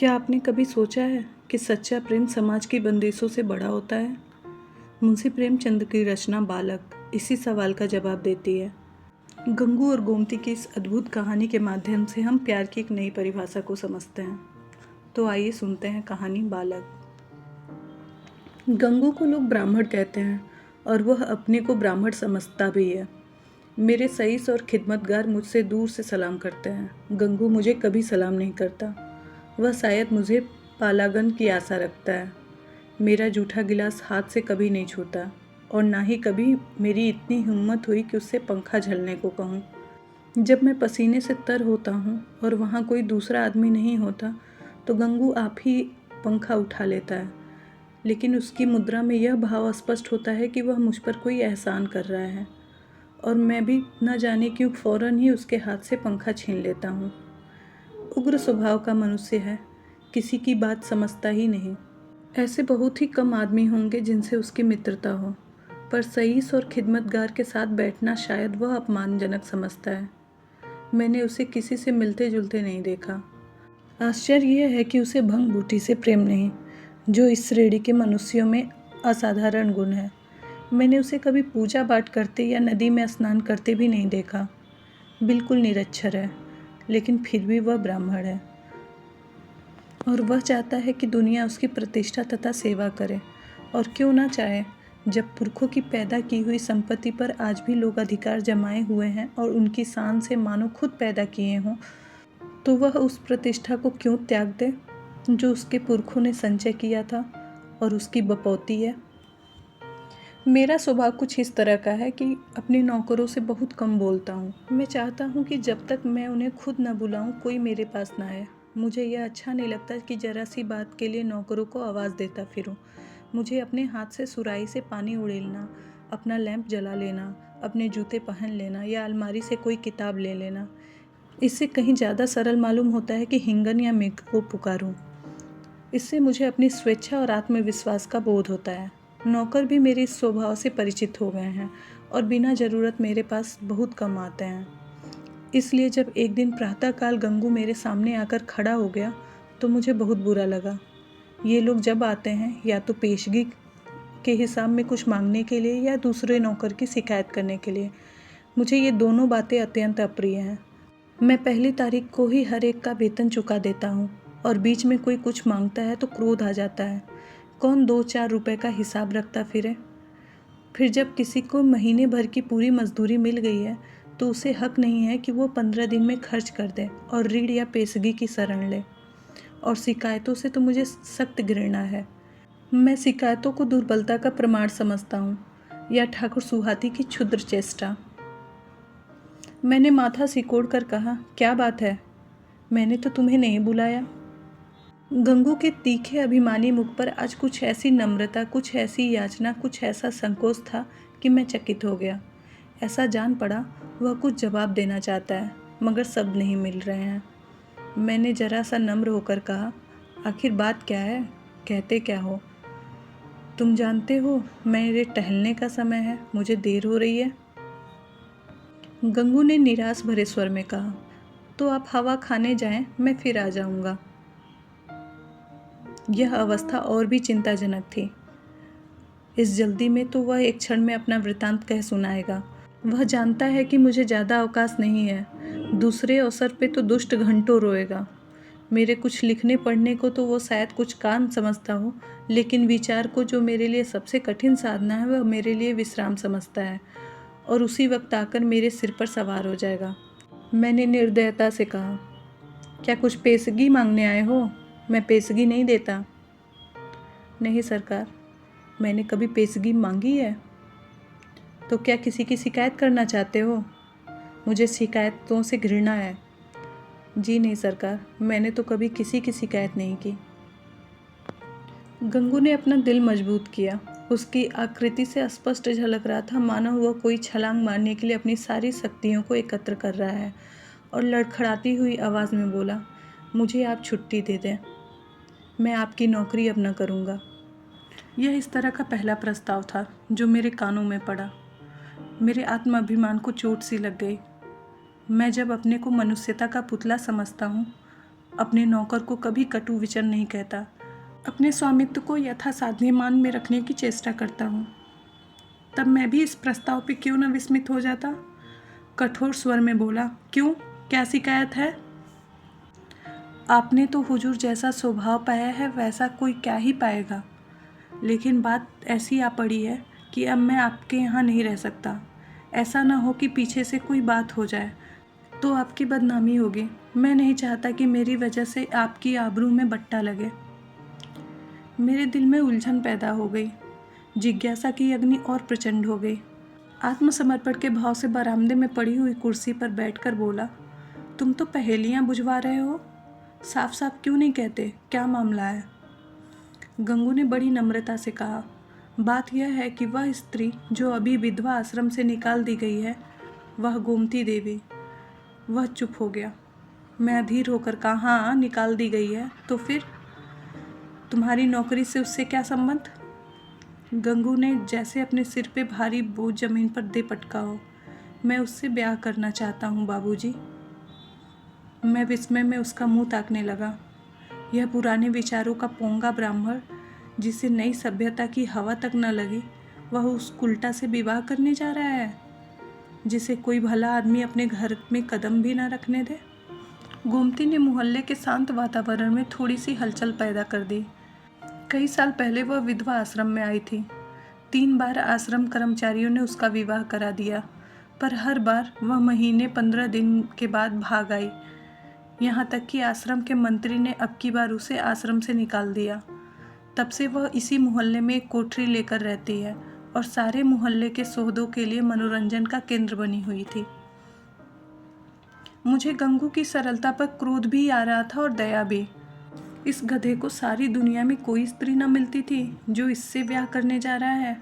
क्या आपने कभी सोचा है कि सच्चा प्रेम समाज की बंदिशों से बड़ा होता है? मुंशी प्रेमचंद की रचना बालक इसी सवाल का जवाब देती है। गंगू और गोमती की इस अद्भुत कहानी के माध्यम से हम प्यार की एक नई परिभाषा को समझते हैं। तो आइए सुनते हैं कहानी बालक। गंगू को लोग ब्राह्मण कहते हैं और वह अपने को ब्राह्मण समझता भी है। मेरे सईस और खिदमतगार मुझसे दूर से सलाम करते हैं। गंगू मुझे कभी सलाम नहीं करता। वह शायद मुझे पालागन की आशा रखता है। मेरा जूठा गिलास हाथ से कभी नहीं छूता और ना ही कभी मेरी इतनी हिम्मत हुई कि उससे पंखा झलने को कहूँ। जब मैं पसीने से तर होता हूँ और वहाँ कोई दूसरा आदमी नहीं होता तो गंगू आप ही पंखा उठा लेता है, लेकिन उसकी मुद्रा में यह भाव स्पष्ट होता है कि वह मुझ पर कोई एहसान कर रहा है और मैं भी न जाने क्यों फौरन ही उसके हाथ से पंखा छीन लेता हूँ। उग्र स्वभाव का मनुष्य है, किसी की बात समझता ही नहीं। ऐसे बहुत ही कम आदमी होंगे जिनसे उसकी मित्रता हो, पर सईस और खिदमतगार के साथ बैठना शायद वह अपमानजनक समझता है। मैंने उसे किसी से मिलते जुलते नहीं देखा। आश्चर्य यह है कि उसे भंग बूटी से प्रेम नहीं, जो इस श्रेणी के मनुष्यों में असाधारण गुण है। मैंने उसे कभी पूजा पाठ करते या नदी में स्नान करते भी नहीं देखा। बिल्कुल निरक्षर है, लेकिन फिर भी वह ब्राह्मण है और वह चाहता है कि दुनिया उसकी प्रतिष्ठा तथा सेवा करे। और क्यों ना चाहे, जब पुरखों की पैदा की हुई संपत्ति पर आज भी लोग अधिकार जमाए हुए हैं और उनकी शान से मानो खुद पैदा किए हों, तो वह उस प्रतिष्ठा को क्यों त्याग दे जो उसके पुरखों ने संचय किया था और उसकी बपौती है। मेरा स्वभाव कुछ इस तरह का है कि अपने नौकरों से बहुत कम बोलता हूँ। मैं चाहता हूँ कि जब तक मैं उन्हें खुद न बुलाऊँ कोई मेरे पास ना आए। मुझे यह अच्छा नहीं लगता कि जरा सी बात के लिए नौकरों को आवाज़ देता फिरूँ। मुझे अपने हाथ से सुराही से पानी उड़ेलना, अपना लैंप जला लेना, अपने जूते पहन लेना या अलमारी से कोई किताब ले लेना, इससे कहीं ज़्यादा सरल मालूम होता है कि हिंगन या मेघ को पुकारूँ। इससे मुझे अपनी स्वेच्छा और आत्मविश्वास का बोध होता है। नौकर भी मेरे इस स्वभाव से परिचित हो गए हैं और बिना ज़रूरत मेरे पास बहुत कम आते हैं। इसलिए जब एक दिन प्रातःकाल गंगू मेरे सामने आकर खड़ा हो गया तो मुझे बहुत बुरा लगा। ये लोग जब आते हैं या तो पेशगी के हिसाब में कुछ मांगने के लिए या दूसरे नौकर की शिकायत करने के लिए। मुझे ये दोनों बातें अत्यंत अप्रिय हैं। मैं पहली तारीख को ही हर एक का वेतन चुका देता हूँ और बीच में कोई कुछ मांगता है तो क्रोध आ जाता है। कौन 2-4 रुपए का हिसाब रखता फिरे। फिर जब किसी को महीने भर की पूरी मजदूरी मिल गई है तो उसे हक नहीं है कि वो 15 दिन में खर्च कर दे और ऋण या पेशगी की शरण ले। और शिकायतों से तो मुझे सख्त घृणा है। मैं शिकायतों को दुर्बलता का प्रमाण समझता हूँ या ठाकुर सुहाती की क्षुद्र चेष्टा। मैंने माथा सिकोड़ कर कहा, क्या बात है, मैंने तो तुम्हें नहीं बुलाया। गंगू के तीखे अभिमानी मुख पर आज कुछ ऐसी नम्रता, कुछ ऐसी याचना, कुछ ऐसा संकोच था कि मैं चकित हो गया। ऐसा जान पड़ा वह कुछ जवाब देना चाहता है मगर शब्द नहीं मिल रहे हैं। मैंने जरा सा नम्र होकर कहा, आखिर बात क्या है, कहते क्या हो। तुम जानते हो मेरे टहलने का समय है, मुझे देर हो रही है। गंगू ने निराश भरे स्वर में कहा, तो आप हवा खाने जाएं, मैं फिर आ जाऊंगा। यह अवस्था और भी चिंताजनक थी। इस जल्दी में तो वह एक क्षण में अपना वृतांत कह सुनाएगा। वह जानता है कि मुझे ज़्यादा अवकाश नहीं है। दूसरे अवसर पे तो दुष्ट घंटों रोएगा। मेरे कुछ लिखने पढ़ने को तो वो शायद कुछ काम समझता हो, लेकिन विचार को, जो मेरे लिए सबसे कठिन साधना है, वह मेरे लिए विश्राम समझता है और उसी वक्त आकर मेरे सिर पर सवार हो जाएगा। मैंने निर्दयता से कहा, क्या कुछ पेशगी मांगने आए हो? मैं पेशगी नहीं देता। नहीं सरकार, मैंने कभी पेशगी मांगी है। तो क्या किसी की शिकायत करना चाहते हो? मुझे शिकायतों से घृणा है। जी नहीं सरकार, मैंने तो कभी किसी की शिकायत नहीं की। गंगू ने अपना दिल मजबूत किया। उसकी आकृति से स्पष्ट झलक रहा था मानो वह कोई छलांग मारने के लिए अपनी सारी शक्तियों को एकत्र कर रहा है और लड़खड़ाती हुई आवाज़ में बोला, मुझे आप छुट्टी दे दें, मैं आपकी नौकरी अब न करूँगा। यह इस तरह का पहला प्रस्ताव था जो मेरे कानों में पड़ा। मेरे आत्माभिमान को चोट सी लग गई। मैं जब अपने को मनुष्यता का पुतला समझता हूँ अपने नौकर को कभी कटु वचन नहीं कहता, अपने स्वामित्व को यथासाध्यमान में रखने की चेष्टा करता हूँ। तब मैं भी इस प्रस्ताव पे क्यों न विस्मित हो जाता। कठोर स्वर में बोला, क्यों, क्या शिकायत है? आपने तो हुजूर जैसा स्वभाव पाया है वैसा कोई क्या ही पाएगा, लेकिन बात ऐसी आ पड़ी है कि अब मैं आपके यहाँ नहीं रह सकता। ऐसा ना हो कि पीछे से कोई बात हो जाए तो आपकी बदनामी होगी। मैं नहीं चाहता कि मेरी वजह से आपकी आबरू में बट्टा लगे। मेरे दिल में उलझन पैदा हो गई। जिज्ञासा की अग्नि और प्रचंड हो गई। आत्मसमर्पण के भाव से बरामदे में पड़ी हुई कुर्सी पर बैठकर बोला, तुम तो पहेलियां बुझवा रहे हो, साफ साफ क्यों नहीं कहते, क्या मामला है? गंगू ने बड़ी नम्रता से कहा, बात यह है कि वह स्त्री जो अभी विधवा आश्रम से निकाल दी गई है, वह गोमती देवी। वह चुप हो गया। मैं अधीर होकर कहा, हाँ निकाल दी गई है, तो फिर तुम्हारी नौकरी से उससे क्या संबंध? गंगू ने जैसे अपने सिर पे भारी बोझ जमीन पर दे पटका हो। मैं उससे ब्याह करना चाहता हूँ बाबूजी। मैं विस्मय में उसका मुंह ताकने लगा। यह पुराने विचारों का पोंगा ब्राह्मण, जिसे नई सभ्यता की हवा तक न लगी, वह उस उल्टा से विवाह करने जा रहा है जिसे कोई भला आदमी अपने घर में कदम भी न रखने दे। गोमती ने मोहल्ले के शांत वातावरण में थोड़ी सी हलचल पैदा कर दी। कई साल पहले वह विधवा आश्रम में आई थी। 3 बार आश्रम कर्मचारियों ने उसका विवाह करा दिया, पर हर बार वह महीने 15 दिन के बाद भाग आई। यहाँ तक कि आश्रम के मंत्री ने अब की बार उसे आश्रम से निकाल दिया। तब से वह इसी मोहल्ले में एक कोठरी लेकर रहती है और सारे मोहल्ले के सौदों के लिए मनोरंजन का केंद्र बनी हुई थी। मुझे गंगू की सरलता पर क्रोध भी आ रहा था और दया भी। इस गधे को सारी दुनिया में कोई स्त्री न मिलती थी जो इससे ब्याह करने जा रहा है।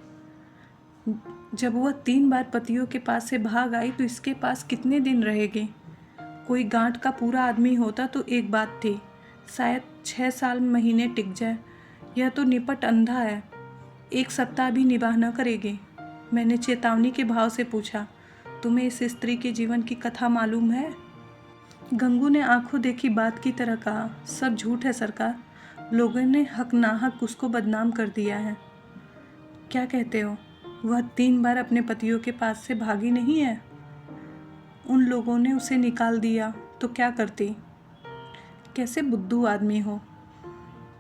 जब वह 3 बार पतियों के पास से भाग आई तो इसके पास कितने दिन रहेगी? कोई गांठ का पूरा आदमी होता तो एक बात थी, शायद 6 साल महीने टिक जाए। यह तो निपट अंधा है, 1 सप्ताह भी निभाह न करेगी। मैंने चेतावनी के भाव से पूछा, तुम्हें इस स्त्री के जीवन की कथा मालूम है? गंगू ने आंखों देखी बात की तरह कहा, सब झूठ है सरकार। लोगों ने हक नाहक उसको बदनाम कर दिया है। क्या कहते हो? वह 3 बार अपने पतियों के पास से भागी नहीं है? उन लोगों ने उसे निकाल दिया तो क्या करती? कैसे बुद्धू आदमी हो।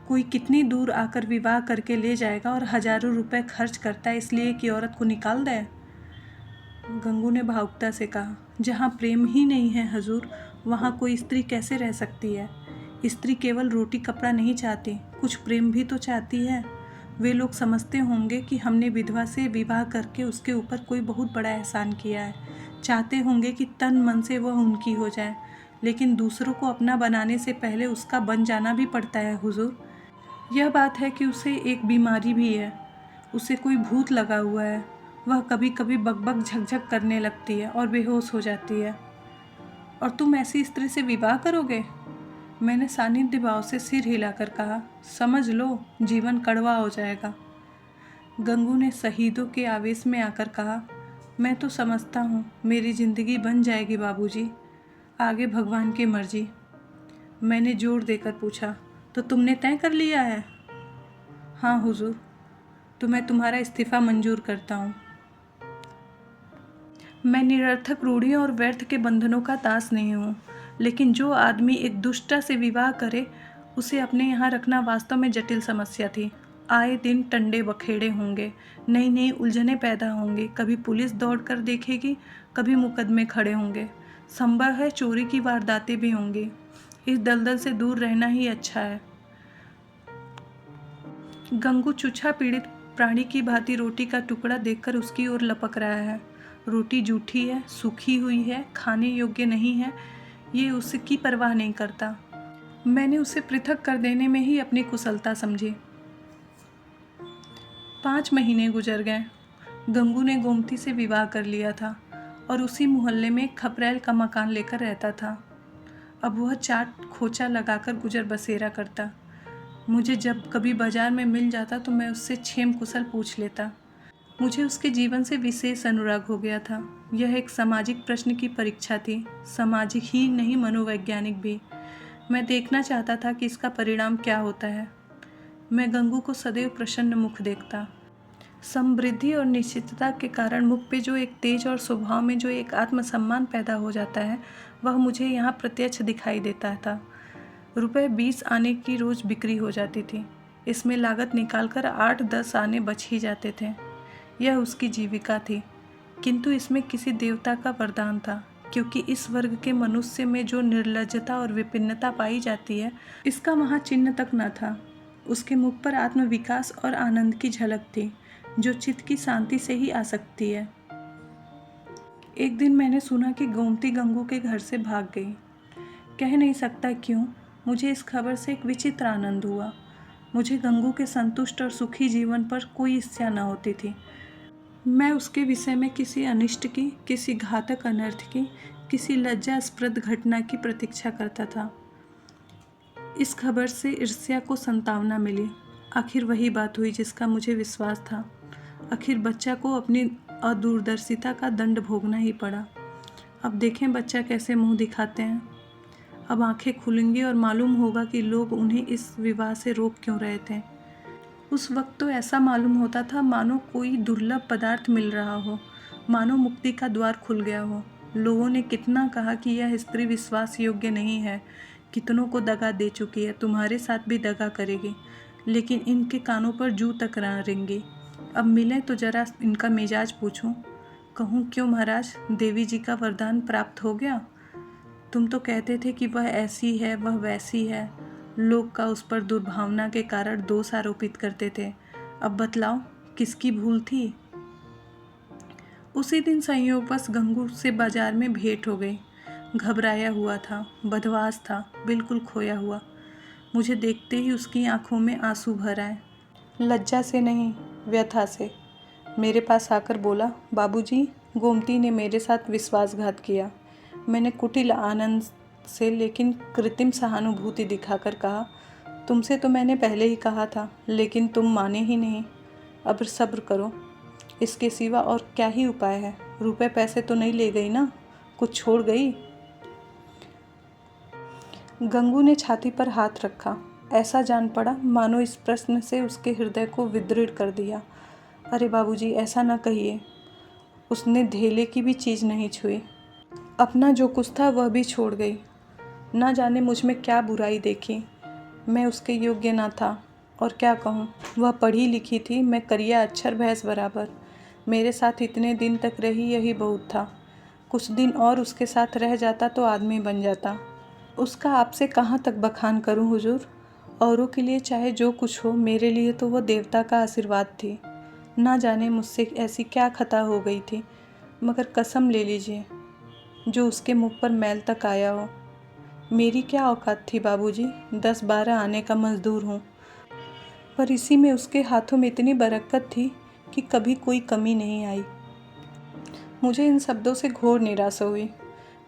कोई कितनी दूर आकर विवाह करके ले जाएगा और हजारों रुपए खर्च करता है इसलिए कि औरत को निकाल दे। गंगू ने भावुकता से कहा, जहाँ प्रेम ही नहीं है हजूर, वहाँ कोई स्त्री कैसे रह सकती है? स्त्री केवल रोटी कपड़ा नहीं चाहती, कुछ प्रेम भी तो चाहती है। वे लोग समझते होंगे कि हमने विधवा से विवाह करके उसके ऊपर कोई बहुत बड़ा एहसान किया है। चाहते होंगे कि तन मन से वह उनकी हो जाए, लेकिन दूसरों को अपना बनाने से पहले उसका बन जाना भी पड़ता है हुजूर। यह बात है कि उसे एक बीमारी भी है, उसे कोई भूत लगा हुआ है। वह कभी कभी बकबक झकझक करने लगती है और बेहोश हो जाती है। और तुम ऐसी स्त्री से विवाह करोगे? मैंने सानिध्य भाव से सिर हिलाकर कहा, समझ लो जीवन कड़वा हो जाएगा। गंगू ने शहीदों के आवेश में आकर कहा, मैं तो समझता हूँ मेरी ज़िंदगी बन जाएगी बाबूजी, आगे भगवान की मर्जी। मैंने जोर देकर पूछा, तो तुमने तय कर लिया है? हाँ हुजूर, तो मैं तुम्हारा इस्तीफ़ा मंजूर करता हूँ। मैं निरर्थक रूढ़ियों और व्यर्थ के बंधनों का दास नहीं हूँ, लेकिन जो आदमी एक दुष्टा से विवाह करे उसे अपने यहाँ रखना वास्तव में जटिल समस्या थी। आए दिन टंडे बखेड़े होंगे, नई नई उलझनें पैदा होंगी। कभी पुलिस दौड़ कर देखेगी, कभी मुकदमे खड़े होंगे। संभव है चोरी की वारदातें भी होंगी। इस दलदल से दूर रहना ही अच्छा है। गंगू चुच्छा पीड़ित प्राणी की भांति रोटी का टुकड़ा देखकर उसकी ओर लपक रहा है। रोटी जूठी है, सूखी हुई है, खाने योग्य नहीं है, ये उसकी परवाह नहीं करता। मैंने उसे पृथक कर देने में ही अपनी कुशलता समझी। 5 महीने गुजर गए। गंगू ने गोमती से विवाह कर लिया था और उसी मोहल्ले में एक खपरैल का मकान लेकर रहता था। अब वह चाट खोचा लगाकर गुजर बसेरा करता। मुझे जब कभी बाजार में मिल जाता तो मैं उससे क्षेम कुशल पूछ लेता। मुझे उसके जीवन से विशेष अनुराग हो गया था। यह एक सामाजिक प्रश्न की परीक्षा थी, सामाजिक ही नहीं मनोवैज्ञानिक भी। मैं देखना चाहता था कि इसका परिणाम क्या होता है। मैं गंगू को सदैव प्रसन्न मुख देखता। समृद्धि और निश्चितता के कारण मुख पे जो एक तेज और स्वभाव में जो एक आत्मसम्मान पैदा हो जाता है, वह मुझे यहाँ प्रत्यक्ष दिखाई देता था। रुपए 20 आने की रोज़ बिक्री हो जाती थी। इसमें लागत निकालकर 8-10 आने बच ही जाते थे। यह उसकी जीविका थी, किंतु इसमें किसी देवता का वरदान था, क्योंकि इस वर्ग के मनुष्य में जो निर्लज्जता और विपिन्नता पाई जाती है, इसका वहाँ चिन्ह तक न था। उसके मुख पर आत्मविकास और आनंद की झलक थी, जो चित्त की शांति से ही आ सकती है। एक दिन मैंने सुना कि गोमती गंगू के घर से भाग गई। कह नहीं सकता क्यों, मुझे इस खबर से एक विचित्र आनंद हुआ। मुझे गंगू के संतुष्ट और सुखी जीवन पर कोई इच्छा न होती थी। मैं उसके विषय में किसी अनिष्ट की, किसी घातक अनर्थ की, किसी लज्जास्पद घटना की प्रतीक्षा करता था। इस खबर से ईर्ष्या को संतावना मिली। आखिर वही बात हुई जिसका मुझे विश्वास था। आखिर बच्चा को अपनी अदूरदर्शिता का दंड भोगना ही पड़ा। अब देखें बच्चा कैसे मुंह दिखाते हैं। अब आंखें खुलेंगी और मालूम होगा कि लोग उन्हें इस विवाह से रोक क्यों रहे थे। उस वक्त तो ऐसा मालूम होता था मानो कोई दुर्लभ पदार्थ मिल रहा हो, मानो मुक्ति का द्वार खुल गया हो। लोगों ने कितना कहा कि यह स्त्री विश्वास योग्य नहीं है, कितनों को दगा दे चुकी है, तुम्हारे साथ भी दगा करेगी, लेकिन इनके कानों पर जू तक ना रेंगी। अब मिले तो जरा इनका मिजाज पूछूं। कहूँ क्यों महाराज, देवी जी का वरदान प्राप्त हो गया। तुम तो कहते थे कि वह ऐसी है, वह वैसी है। लोग का उस पर दुर्भावना के कारण दोष आरोपित करते थे। अब बतलाओ किसकी भूल थी। उसी दिन संयोगवश गंगू से बाजार में भेंट हो गई। घबराया हुआ था, बदवास था, बिल्कुल खोया हुआ। मुझे देखते ही उसकी आंखों में आंसू भर आए। लज्जा से नहीं, व्यथा से। मेरे पास आकर बोला, बाबूजी, गोमती ने मेरे साथ विश्वासघात किया। मैंने कुटिल आनंद से लेकिन कृत्रिम सहानुभूति दिखाकर कहा, तुमसे तो मैंने पहले ही कहा था, लेकिन तुम माने ही नहीं। अब सब्र करो, इसके सिवा और क्या ही उपाय है। रुपए पैसे तो नहीं ले गई ना, कुछ छोड़ गई। गंगू ने छाती पर हाथ रखा। ऐसा जान पड़ा मानो इस प्रश्न से उसके हृदय को विदृढ़ कर दिया। अरे बाबूजी, ऐसा न कहिए। उसने धेले की भी चीज़ नहीं छुई। अपना जो कुछ था वह भी छोड़ गई। ना जाने मुझ में क्या बुराई देखी। मैं उसके योग्य ना था, और क्या कहूँ, वह पढ़ी लिखी थी, मैं करिया अक्षर भैंस बराबर। मेरे साथ इतने दिन तक रही, यही बहुत था। कुछ दिन और उसके साथ रह जाता तो आदमी बन जाता। उसका आपसे कहाँ तक बखान करूँ हुजूर। औरों के लिए चाहे जो कुछ हो, मेरे लिए तो वह देवता का आशीर्वाद थी। ना जाने मुझसे ऐसी क्या खता हो गई थी, मगर कसम ले लीजिए जो उसके मुख पर मैल तक आया हो। मेरी क्या औकात थी बाबूजी, 10-12 आने का मजदूर हूँ, पर इसी में उसके हाथों में इतनी बरकत थी कि कभी कोई कमी नहीं आई। मुझे इन शब्दों से घोर निराशा हुई।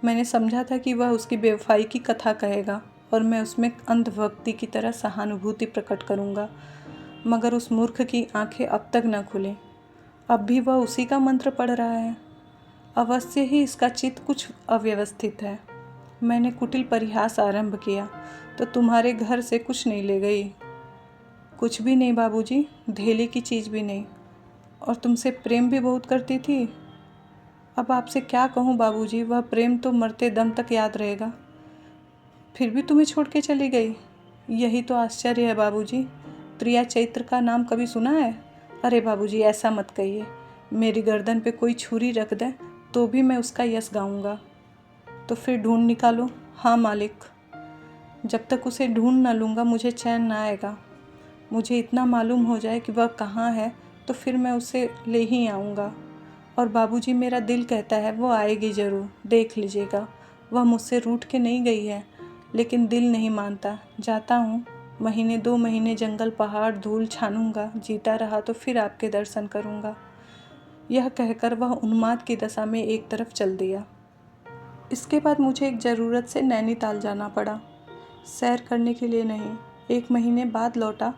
मैंने समझा था कि वह उसकी बेवफाई की कथा कहेगा और मैं उसमें अंधभक्ति की तरह सहानुभूति प्रकट करूँगा, मगर उस मूर्ख की आंखें अब तक न खुली। अब भी वह उसी का मंत्र पढ़ रहा है। अवश्य ही इसका चित्त कुछ अव्यवस्थित है। मैंने कुटिल परिहास आरंभ किया, तो तुम्हारे घर से कुछ नहीं ले गई। कुछ भी नहीं बाबूजी, धेले की चीज़ भी नहीं। और तुमसे प्रेम भी बहुत करती थी। अब आपसे क्या कहूँ बाबूजी, वह प्रेम तो मरते दम तक याद रहेगा। फिर भी तुम्हें छोड़ के चली गई, यही तो आश्चर्य है बाबूजी। प्रिया चैत्र का नाम कभी सुना है? अरे बाबूजी, ऐसा मत कहिए। मेरी गर्दन पे कोई छुरी रख दे तो भी मैं उसका यश गाऊंगा। तो फिर ढूंढ निकालो। हाँ मालिक, जब तक उसे ढूंढ न लूँगा मुझे चैन न आएगा। मुझे इतना मालूम हो जाए कि वह कहाँ है तो फिर मैं उसे ले ही आऊँगा। और बाबूजी, मेरा दिल कहता है वो आएगी ज़रूर, देख लीजिएगा। वह मुझसे रूठ के नहीं गई है, लेकिन दिल नहीं मानता। जाता हूँ, महीने 2 महीने जंगल पहाड़ धूल छानूंगा, जीता रहा तो फिर आपके दर्शन करूँगा। यह कहकर वह उन्माद की दशा में एक तरफ चल दिया। इसके बाद मुझे एक ज़रूरत से नैनीताल जाना पड़ा, सैर करने के लिए नहीं। 1 महीने बाद लौटा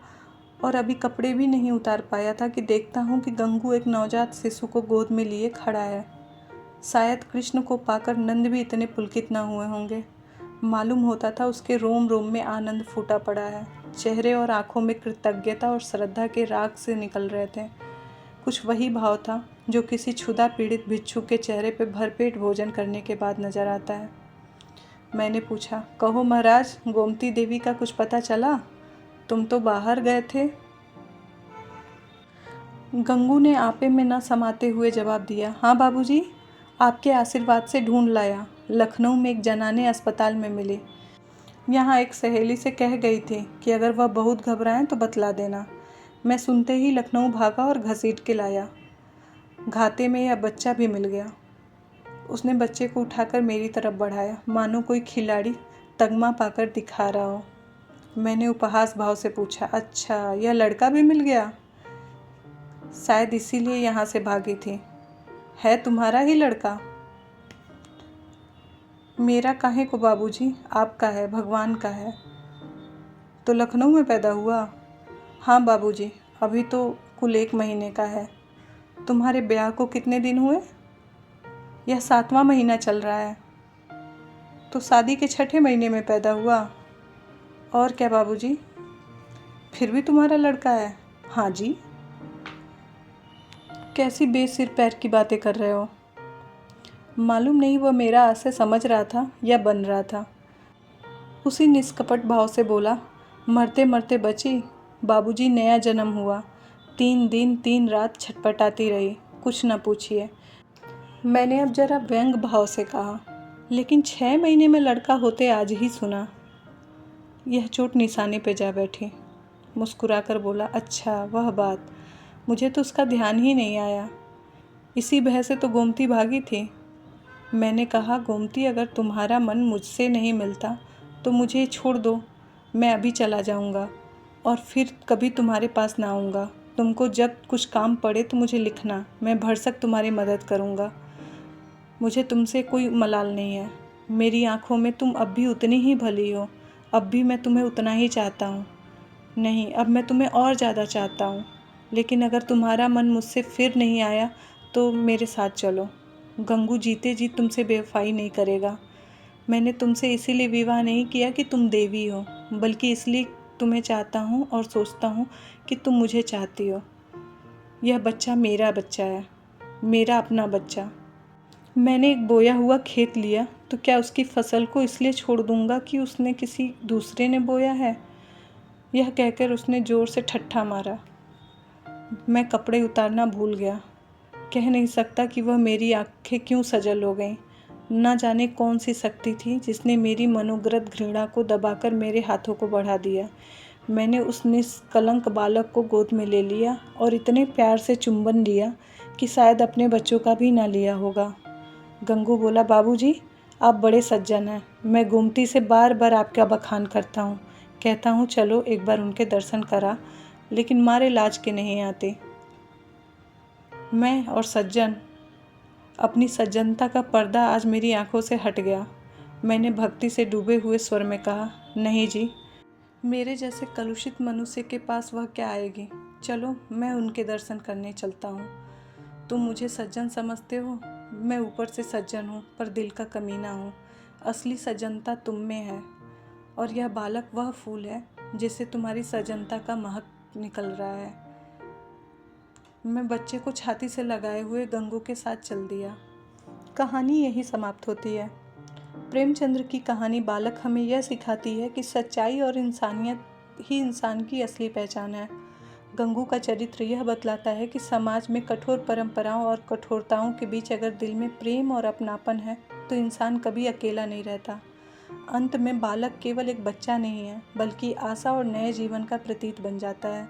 और अभी कपड़े भी नहीं उतार पाया था कि देखता हूँ कि गंगू एक नवजात शिशु को गोद में लिए खड़ा है। शायद कृष्ण को पाकर नंद भी इतने पुलकित न हुए होंगे। मालूम होता था उसके रोम रोम में आनंद फूटा पड़ा है। चेहरे और आंखों में कृतज्ञता और श्रद्धा के राग से निकल रहे थे। कुछ वही भाव था जो किसी क्षुधा पीड़ित भिक्षु के चेहरे पर भरपेट भोजन करने के बाद नजर आता है। मैंने पूछा, कहो महाराज, गोमती देवी का कुछ पता चला? तुम तो बाहर गए थे। गंगू ने आपे में न समाते हुए जवाब दिया, हाँ बाबूजी, आपके आशीर्वाद से ढूंढ लाया। लखनऊ में एक जनाने अस्पताल में मिली। यहाँ एक सहेली से कह गई थी कि अगर वह बहुत घबराएं तो बतला देना। मैं सुनते ही लखनऊ भागा और घसीट के लाया। घाते में यह बच्चा भी मिल गया। उसने बच्चे को उठाकर मेरी तरफ बढ़ाया, मानो कोई खिलाड़ी तगमा पाकर दिखा रहा हो। मैंने उपहास भाव से पूछा, अच्छा, यह लड़का भी मिल गया? शायद इसीलिए यहाँ से भागी थी। है तुम्हारा ही लड़का? मेरा काहे को बाबूजी, आपका है, भगवान का है। तो लखनऊ में पैदा हुआ? हाँ बाबूजी, अभी तो कुल 1 महीने का है। तुम्हारे ब्याह को कितने दिन हुए? यह 7वां महीना चल रहा है। तो शादी के 6ठे महीने में पैदा हुआ। और क्या बाबूजी? फिर भी तुम्हारा लड़का है? हाँ जी। कैसी बेसिर पैर की बातें कर रहे हो? मालूम नहीं वह मेरा आशय समझ रहा था या बन रहा था। उसी निष्कपट भाव से बोला, मरते मरते बची, बाबूजी, नया जन्म हुआ। 3 दिन 3 रात छटपटाती रही, कुछ न पूछिए। मैंने अब जरा व्यंग भाव से कहा, लेकिन 6 महीने में लड़का होते आज ही सुना। यह चोट निशाने पे जा बैठी। मुस्कुराकर बोला, अच्छा वह बात, मुझे तो उसका ध्यान ही नहीं आया। इसी भय से तो गोमती भागी थी। मैंने कहा, गोमती, अगर तुम्हारा मन मुझसे नहीं मिलता तो मुझे छोड़ दो। मैं अभी चला जाऊंगा और फिर कभी तुम्हारे पास ना आऊँगा। तुमको जब कुछ काम पड़े तो मुझे लिखना, मैं भरसक तुम्हारी मदद करूँगा। मुझे तुमसे कोई मलाल नहीं है। मेरी आँखों में तुम अब भी उतनी ही भली हो। अब भी मैं तुम्हें उतना ही चाहता हूँ। नहीं, अब मैं तुम्हें और ज़्यादा चाहता हूँ। लेकिन अगर तुम्हारा मन मुझसे फिर नहीं आया तो मेरे साथ चलो। गंगू जीते जी तुमसे बेवफाई नहीं करेगा। मैंने तुमसे इसीलिए विवाह नहीं किया कि तुम देवी हो, बल्कि इसलिए तुम्हें चाहता हूँ और सोचता हूँ कि तुम मुझे चाहती हो। यह बच्चा मेरा बच्चा है, मेरा अपना बच्चा। मैंने एक बोया हुआ खेत लिया तो क्या उसकी फसल को इसलिए छोड़ दूँगा कि उसने किसी दूसरे ने बोया है? यह कहकर उसने ज़ोर से ठट्ठा मारा। मैं कपड़े उतारना भूल गया। कह नहीं सकता कि वह मेरी आंखें क्यों सजल हो गईं। न जाने कौन सी शक्ति थी जिसने मेरी मनोग्रत घृणा को दबाकर मेरे हाथों को बढ़ा दिया। मैंने उस निष्कलंक बालक को गोद में ले लिया और इतने प्यार से चुंबन लिया कि शायद अपने बच्चों का भी ना लिया होगा। गंगू बोला, बाबूजी, आप बड़े सज्जन हैं। मैं गोमती से बार बार आपका बखान करता हूँ, कहता हूँ चलो एक बार उनके दर्शन करा, लेकिन मारे लाज के नहीं आते। मैं और सज्जन, अपनी सज्जनता का पर्दा आज मेरी आंखों से हट गया। मैंने भक्ति से डूबे हुए स्वर में कहा, नहीं जी, मेरे जैसे कलुषित मनुष्य के पास वह क्या आएगी। चलो मैं उनके दर्शन करने चलता हूँ। तुम मुझे सज्जन समझते हो? मैं ऊपर से सज्जन हूँ पर दिल का कमीना हूँ। असली सज्जनता तुम में है और यह बालक वह फूल है जिससे तुम्हारी सज्जनता का महक निकल रहा है। मैं बच्चे को छाती से लगाए हुए गंगू के साथ चल दिया। कहानी यही समाप्त होती है। प्रेमचंद्र की कहानी बालक हमें यह सिखाती है कि सच्चाई और इंसानियत ही इंसान की असली पहचान है। गंगू का चरित्र यह बतलाता है कि समाज में कठोर परंपराओं और कठोरताओं के बीच अगर दिल में प्रेम और अपनापन है तो इंसान कभी अकेला नहीं रहता। अंत में बालक केवल एक बच्चा नहीं है, बल्कि आशा और नए जीवन का प्रतीक बन जाता है।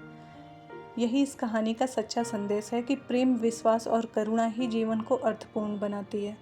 यही इस कहानी का सच्चा संदेश है कि प्रेम, विश्वास और करुणा ही जीवन को अर्थपूर्ण बनाती है।